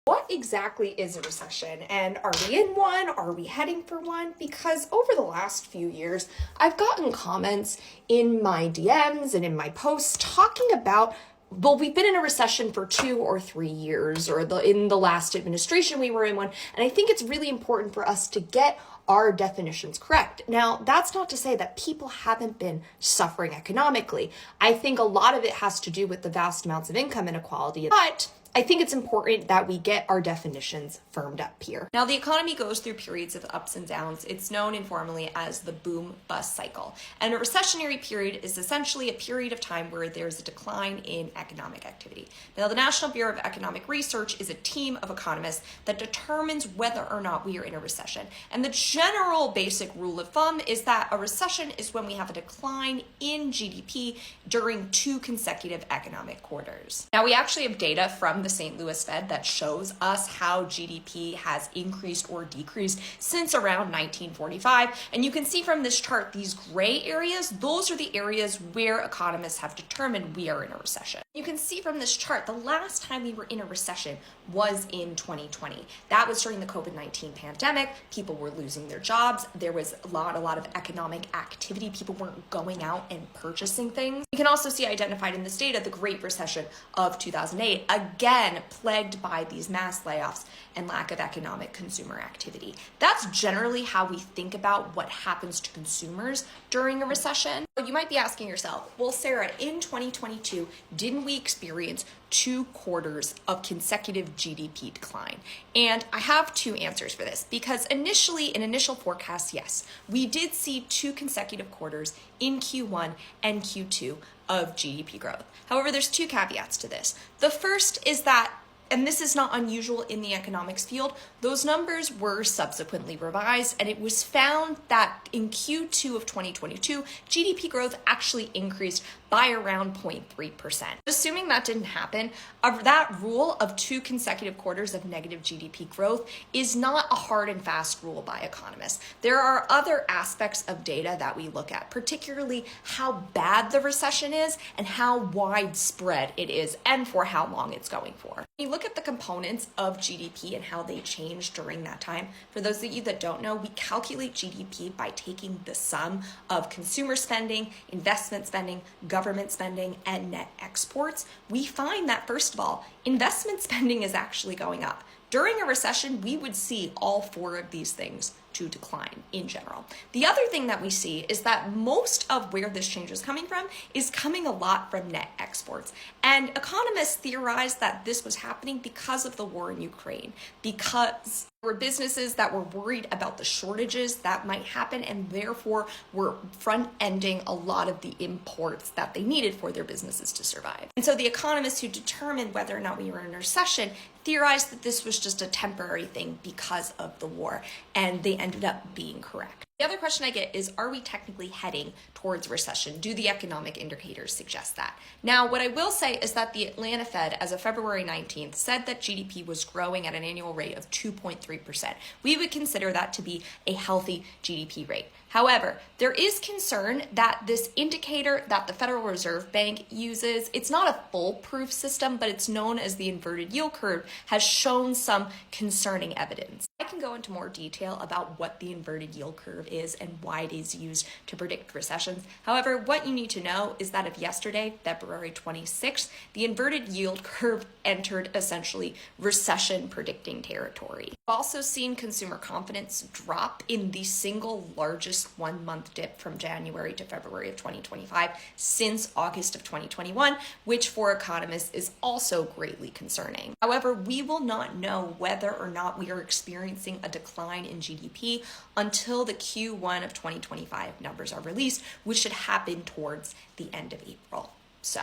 What exactly is a recession, and are we in one? Are we heading for one? Because over the last few years, I've gotten comments in my DMs and in my posts talking about, well, we've been in a recession for 2 or 3 years, or in the last administration we were in one, and I think it's really important for us to get our definitions correct. Now, that's not to say that people haven't been suffering economically. I think a lot of it has to do with the vast amounts of income inequality, but I think it's important that we get our definitions firmed up here. Now, the economy goes through periods of ups and downs. It's known informally as the boom-bust cycle. And a recessionary period is essentially a period of time where there's a decline in economic activity. Now, the National Bureau of Economic Research is a team of economists that determines whether or not we are in a recession. And the general basic rule of thumb is that a recession is when we have a decline in GDP during 2 consecutive economic quarters. Now, we actually have data from the St. Louis Fed that shows us how GDP has increased or decreased since around 1945. And you can see from this chart, these gray areas, those are the areas where economists have determined we are in a recession. You can see from this chart, the last time we were in a recession was in 2020. That was during the COVID-19 pandemic. People were losing their jobs. There was a lot of economic activity. People weren't going out and purchasing things. You can also see identified in this data the Great Recession of 2008, again, plagued by these mass layoffs and lack of economic consumer activity. That's generally how we think about what happens to consumers during a recession. You might be asking yourself, well, Sarah, in 2022, didn't we experience 2 quarters of consecutive GDP decline? And I have 2 answers for this, because initially, in initial forecasts, yes, we did see 2 consecutive quarters in Q1 and Q2 of GDP growth. However, there's 2 caveats to this. The first is that, and this is not unusual in the economics field, those numbers were subsequently revised, and it was found that in Q2 of 2022, GDP growth actually increased by around 0.3%. Assuming that didn't happen, that rule of 2 consecutive quarters of negative GDP growth is not a hard and fast rule by economists. There are other aspects of data that we look at, particularly how bad the recession is and how widespread it is and for how long it's going for. When you look at the components of GDP and how they change during that time, for those of you that don't know, we calculate GDP by taking the sum of consumer spending, investment spending, government spending, and net exports. We find that, first of all, investment spending is actually going up. During a recession, we would see all 4 of these things to decline in general. The other thing that we see is that most of where this change is coming from is coming a lot from net exports. And economists theorized that this was happening because of the war in Ukraine, because there were businesses that were worried about the shortages that might happen and therefore were front-ending a lot of the imports that they needed for their businesses to survive. And so the economists who determined whether or not we were in a recession theorized that this was just a temporary thing because of the war, and they ended up being correct. The other question I get is, are we technically heading towards recession? Do the economic indicators suggest that? Now, what I will say is that the Atlanta Fed, as of February 19th, said that GDP was growing at an annual rate of 2.3%. We would consider that to be a healthy GDP rate. However, there is concern that this indicator that the Federal Reserve Bank uses, it's not a foolproof system, but it's known as the inverted yield curve, has shown some concerning evidence. I can go into more detail about what the inverted yield curve is and why it is used to predict recessions. However, what you need to know is that of yesterday, February 26th, the inverted yield curve entered essentially recession predicting territory. We've also seen consumer confidence drop in the single largest 1-month dip from January to February of 2025 since August of 2021, which for economists is also greatly concerning. However, we will not know whether or not we are experiencing a decline in GDP until the Q1 of 2025 numbers are released, which should happen towards the end of April. So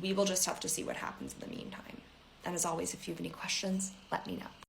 we will just have to see what happens in the meantime. And as always, if you have any questions, let me know.